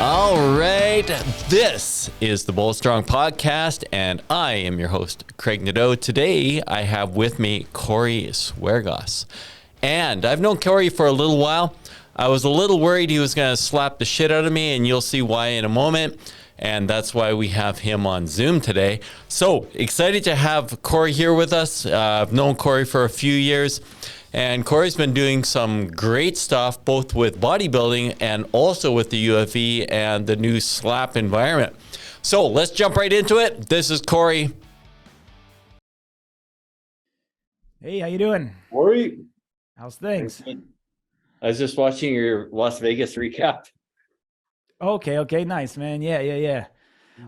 All right, this is the Bold Strong Podcast, and I am your host, Craig Nadeau. Today, I have with me Corey Swergas, and I've known Corey for a little while. I was a little worried he was going to slap the shit out of me, and you'll see why in a moment, and that's why we have him on Zoom today. So, excited to have Corey here with us. I've known Corey for a few years. And Corey's been doing some great stuff, both with bodybuilding and also with the UFE and the new SLAP environment. So let's jump right into it. This is Corey. Hey, how you doing? Corey. How's things? I was just watching your Las Vegas recap. Okay, nice, man. Yeah.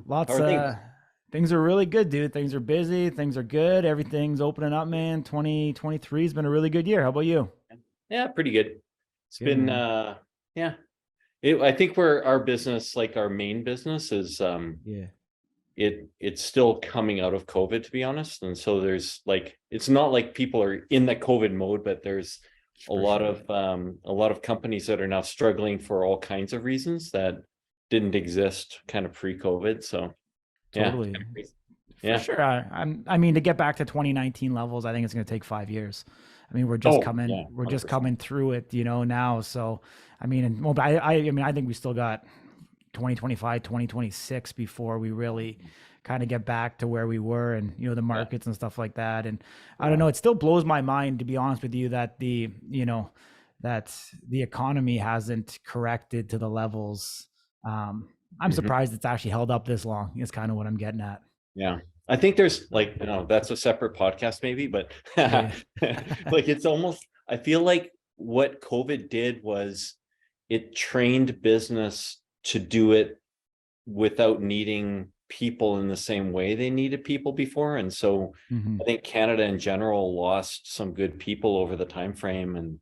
Lots things are really good, dude. Things are busy. Things are good. Everything's opening up, man. 2023 has been a really good year. How about you? Yeah, pretty good. It's been, I think our business, like our main business is, it's still coming out of COVID, to be honest. And so there's like, it's not like people are in the COVID mode, but there's a lot of companies that are now struggling for all kinds of reasons that didn't exist kind of pre-COVID. So totally. Yeah. For sure. I mean, to get back to 2019 levels, I think it's going to take 5 years. I mean, we're just coming through it, now. So, I mean, I think we still got 2025, 2026 before we really kind of get back to where we were and, the markets and stuff like that. And I don't know, it still blows my mind, to be honest with you, that that the economy hasn't corrected to the levels. I'm surprised it's actually held up this long, is kind of what I'm getting at. Yeah. I think there's that's a separate podcast maybe, but like it's almost, I feel like what COVID did was it trained business to do it without needing people in the same way they needed people before. And so I think Canada in general lost some good people over the time frame, and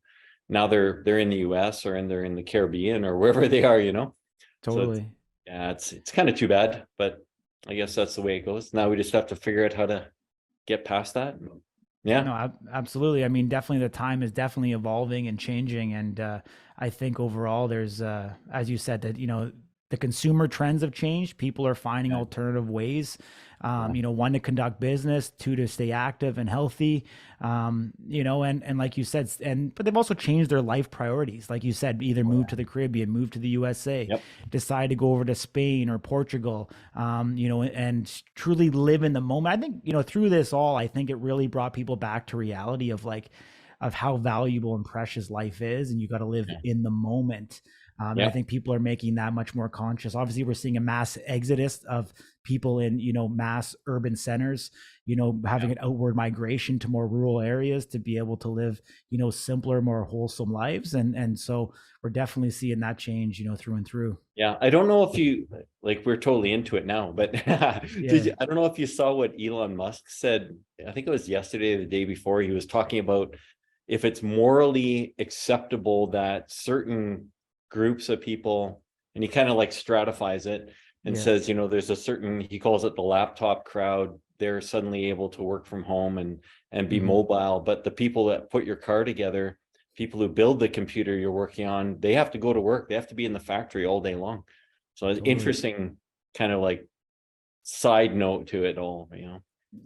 now they're in the US or they're in the Caribbean or wherever they are, Totally. So it's kind of too bad, but I guess that's the way it goes. Now we just have to figure out how to get past that. Yeah. No, absolutely. I mean, definitely the time is definitely evolving and changing. And I think overall there's, as you said, that, the consumer trends have changed. People are finding alternative ways, one, to conduct business, two, to stay active and healthy, and like you said, but they've also changed their life priorities. Like you said, either move to the Caribbean, move to the USA, decide to go over to Spain or Portugal, and truly live in the moment. I think, through this all, I think it really brought people back to reality of how valuable and precious life is. And you got to live in the moment. I think people are making that much more conscious. Obviously, we're seeing a mass exodus of people in, mass urban centers, having an outward migration to more rural areas to be able to live, simpler, more wholesome lives. And so we're definitely seeing that change, through and through. Yeah. I don't know if you, we're totally into it now, but I don't know if you saw what Elon Musk said. I think it was yesterday or the day before. He was talking about if it's morally acceptable that certain groups of people, and he kind of stratifies it and says, there's a certain, he calls it the laptop crowd. They're suddenly able to work from home and be mobile. But the people that put your car together, people who build the computer you're working on, they have to go to work. They have to be in the factory all day long. So it's interesting kind of side note to it all,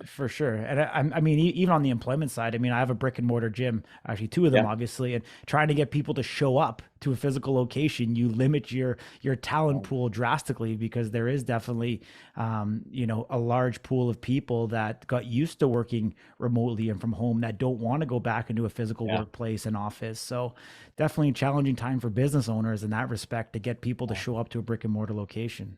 For sure. And I mean, even on the employment side, I mean, I have a brick and mortar gym, actually two of them, obviously, and trying to get people to show up to a physical location, you limit your talent pool drastically, because there is definitely, a large pool of people that got used to working remotely and from home that don't want to go back into a physical workplace and office. So definitely a challenging time for business owners in that respect to get people to show up to a brick and mortar location.